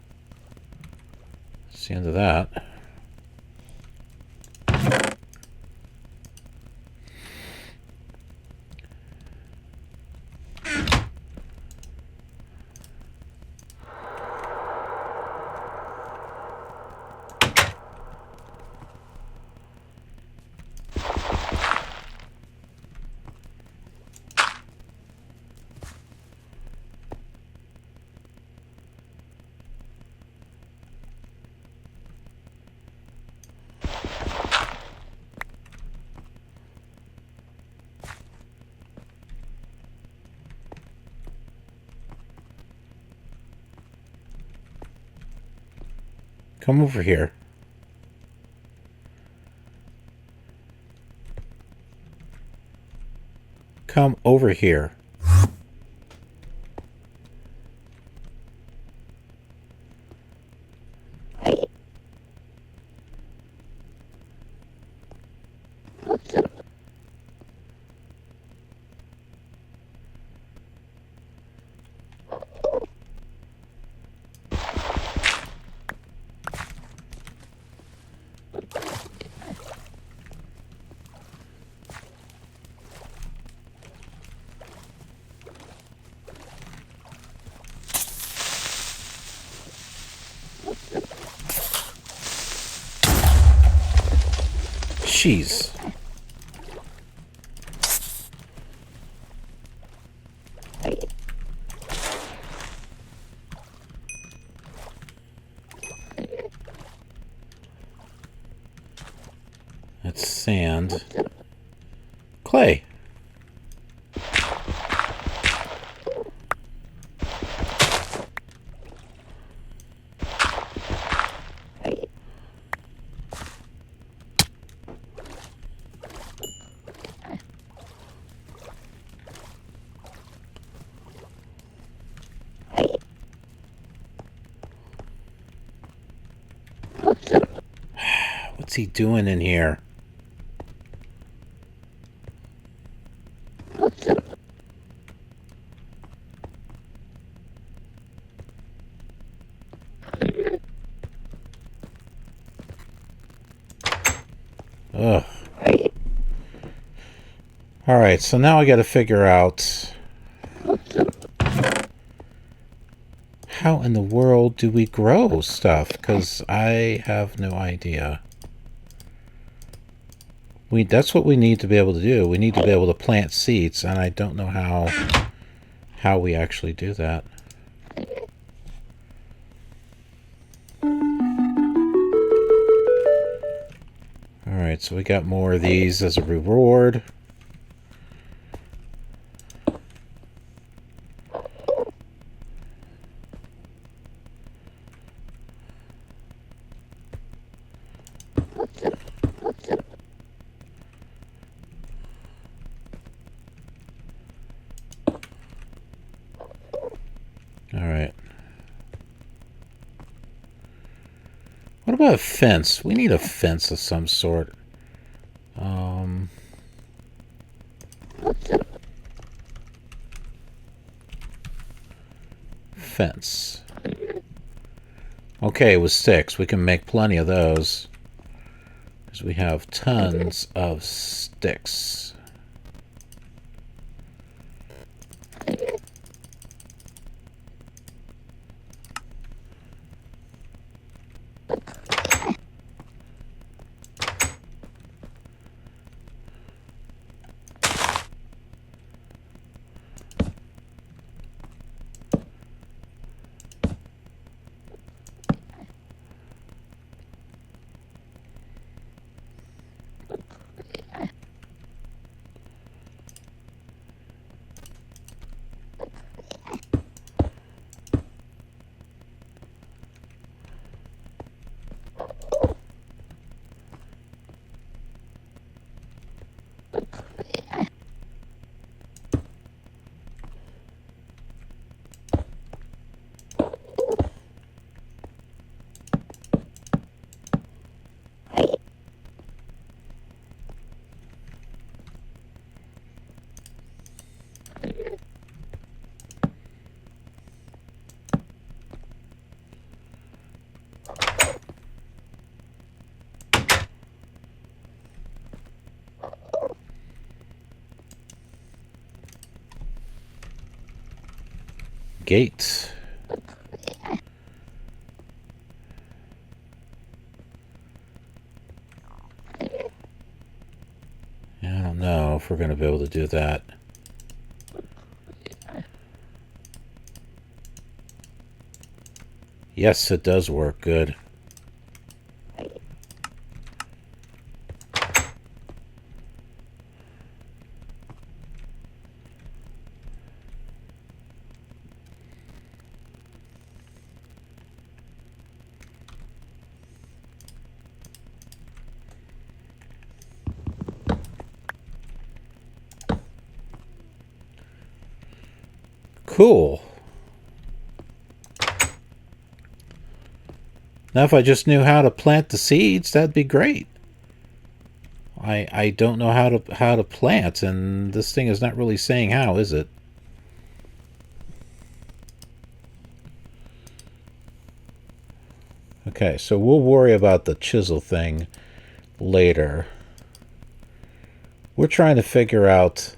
that's the end of that. Come over here. Come over here. Jeez. That's sand. Clay. What's he doing in here? Ugh. Alright, so now I gotta figure out how in the world do we grow stuff? Because I have no idea. That's what we need to be able to do. We need to be able to plant seeds, and I don't know how we actually do that. Alright, so we got more of these as a reward. Alright. What about a fence? We need a fence of some sort. Fence. Okay, with sticks. We can make plenty of those. Because we have tons of sticks. Gate. I don't know if we're going to be able to do that. Yes, it does work good. Cool. Now, if I just knew how to plant the seeds, that'd be great. I don't know how to plant, and this thing is not really saying how, is it? Okay, so we'll worry about the chisel thing later. We're trying to figure out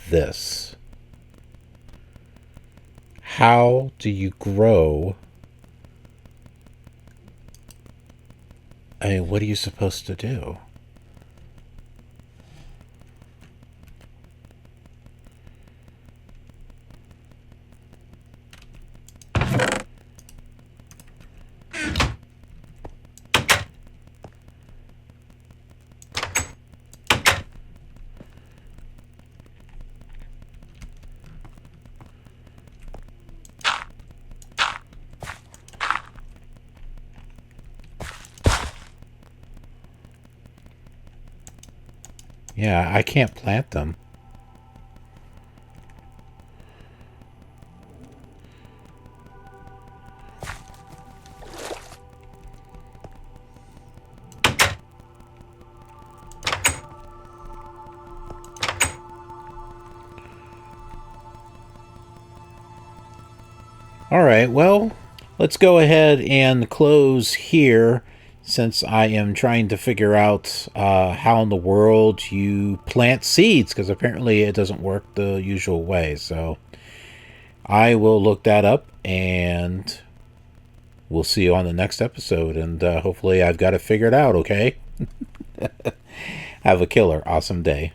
this. How do you grow? I mean, what are you supposed to do? Yeah, I can't plant them. Alright, well, let's go ahead and close here, since I am trying to figure out how in the world you plant seeds, because apparently it doesn't work the usual way. So I will look that up, and we'll see you on the next episode. And hopefully I've got it figured out, okay? Have a killer awesome day.